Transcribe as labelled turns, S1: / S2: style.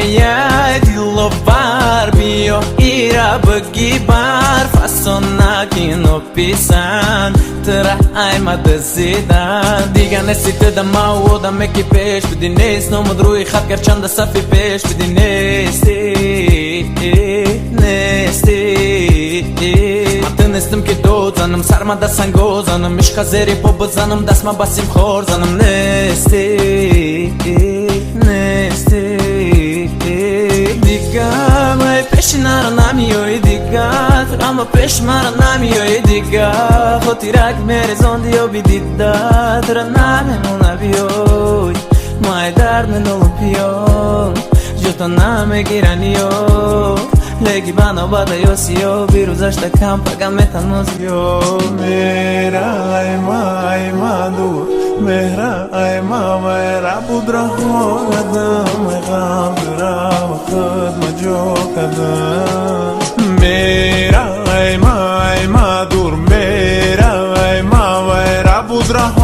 S1: ای دلوار بیا ایرا بگی بار فاسونا کینو پیسان ترا ای مدزیدن دیگه نسیت دما و دمه کی پیش بدی نیست نمود روی خط گر چند صفی پیش بدی نیستی نستم که دو زنم سرما دستن گو زنم عشق زیری پا بزنم دست ما بسیم خور زنم نیستی دیگه مای پیش نارا نمیایی دیگه اما پیش مرا نمیایی دیگه خودی رک میری زندی و بیدیده ترا نمیمونه بیای مای درد منولم پیام جوتا نمیگیرنیو لگی بنا بادا یوسیو بیروزش کم پگم تنوزیو
S2: میرا ای ما دور میرا ای ما بود راه قدم غم درم خود مجو کدم میرا ای ما دور میرا ای ما بود راه